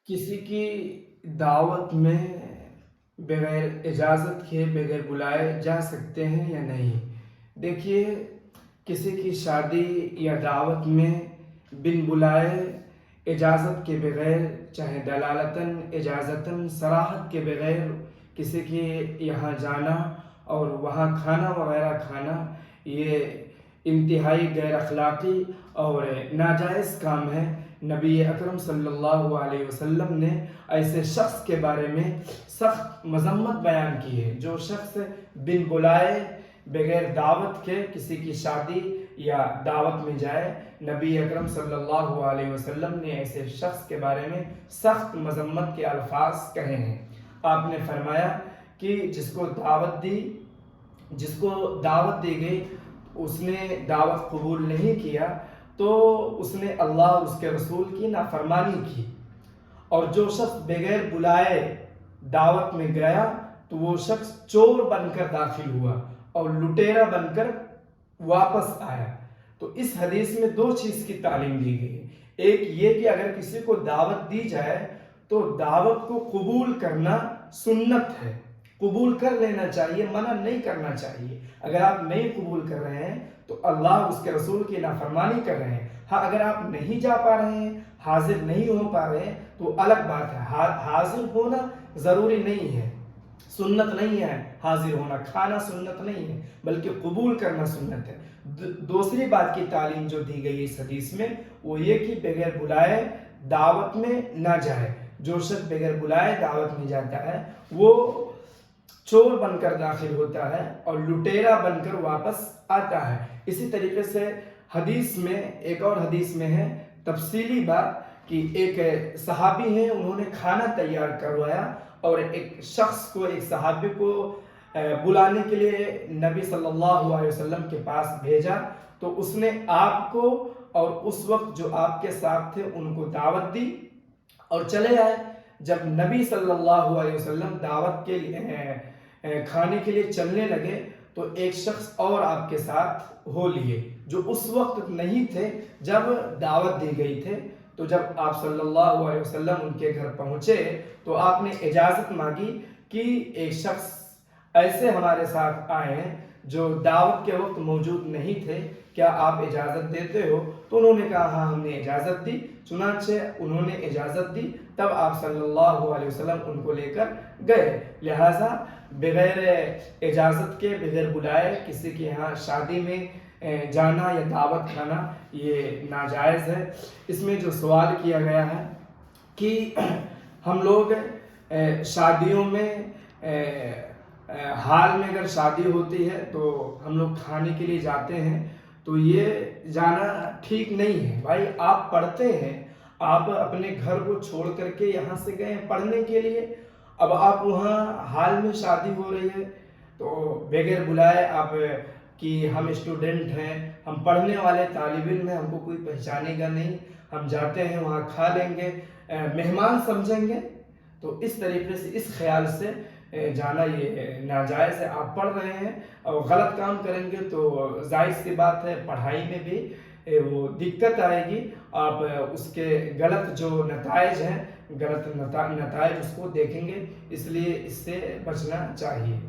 किसी की दावत में बगैर इजाज़त के, बगैर बुलाए जा सकते हैं या नहीं? देखिए, किसी की शादी या दावत में बिन बुलाए, इजाज़त के बगैर, चाहे दलालतन, इजाज़तन, सराहत के बगैर किसी के यहाँ जाना और वहाँ खाना वगैरह खाना, ये इंतहाई गैर अखलाक़ी और नाजायज़ काम है। नबी अकरम सल्लल्लाहु अलैहि वसल्लम ने ऐसे शख्स के बारे में सख्त मज़म्मत बयान की है, जो शख्स बिन बुलाए, बगैर दावत के किसी की शादी या दावत में जाए। नबी अकरम सल्लल्लाहु अलैहि वसल्लम ने ऐसे शख्स के बारे में सख्त मज़म्मत के अल्फाज कहे हैं। आपने फरमाया कि जिसको दावत दी गई, उसने दावत कबूल नहीं किया, तो उसने अल्लाह और उसके रसूल की नाफरमानी की। और जो शख्स बगैर बुलाए दावत में गया, तो वो शख्स चोर बनकर दाखिल हुआ और लुटेरा बनकर वापस आया। तो इस हदीस में दो चीज़ की तालीम दी गई है। एक ये कि अगर किसी को दावत दी जाए तो दावत को कबूल करना सुन्नत है, कबूल कर लेना चाहिए, मना नहीं करना चाहिए। अगर आप नहीं कबूल कर रहे हैं तो अल्लाह उसके रसूल की नाफरमानी कर रहे हैं। हाँ, अगर आप नहीं जा पा रहे हैं, हाजिर नहीं हो पा रहे हैं, तो अलग बात है। हाजिर होना ज़रूरी नहीं है, सुन्नत नहीं है। हाजिर होना, खाना सुन्नत नहीं है, बल्कि कबूल करना सुन्नत है। दूसरी बात की तालीम जो दी गई इस हदीस में, वो ये कि बगैर बुलाए दावत में ना जाए। जो शख्स बगैर बुलाए दावत में जाता है, वो चोर बनकर दाखिल होता है और लुटेरा बनकर वापस आता है। इसी तरीके से हदीस में, एक और हदीस में है तफसीली बात कि एक सहाबी हैं, उन्होंने खाना तैयार करवाया और एक शख्स को, एक सहाबी को बुलाने के लिए नबी सल्लल्लाहु अलैहि वसल्लम के पास भेजा। तो उसने आपको और उस वक्त जो आपके साथ थे उनको दावत दी और चले आए। जब नबी सल्लल्लाहु अलैहि वसल्लम दावत के लिए खाने के लिए चलने लगे, तो एक शख्स और आपके साथ हो लिए जो उस वक्त नहीं थे जब दावत दी गई थे। तो जब आप सल्लल्लाहु अलैहि वसल्लम उनके घर पहुंचे, तो आपने इजाज़त मांगी कि एक शख्स ऐसे हमारे साथ आए हैं जो दावत के वक्त मौजूद नहीं थे, क्या आप इजाज़त देते हो? तो उन्होंने कहा हाँ, हमने इजाज़त दी। चुनांचे उन्होंने इजाज़त दी, तब आप सल्लल्लाहु अलैहि वसल्लम उनको लेकर गए। लिहाजा बगैर इजाज़त के, बगैर बुलाए किसी के यहाँ शादी में जाना या दावत खाना, ये नाजायज़ है। इसमें जो सवाल किया गया है कि हम लोग शादियों में, हाल में अगर शादी होती है तो हम लोग खाने के लिए जाते हैं, तो ये जाना ठीक नहीं है। भाई, आप पढ़ते हैं, आप अपने घर को छोड़ करके यहाँ से गए पढ़ने के लिए, अब आप वहाँ हाल में शादी हो रही है, तो बगैर बुलाए आप कि हम स्टूडेंट हैं, हम पढ़ने वाले तालिब इल्म हैं, हमको कोई पहचानेगा नहीं, हम जाते हैं वहाँ खा लेंगे, मेहमान समझेंगे। तो इस तरीके से, इस ख्याल से जाना ये नाजायज़ है। आप पढ़ रहे हैं और गलत काम करेंगे तो जाहिर सी बात है पढ़ाई में भी वो दिक्कत आएगी। आप उसके गलत जो नताइज हैं, गलत नताइज उसको देखेंगे, इसलिए इससे बचना चाहिए।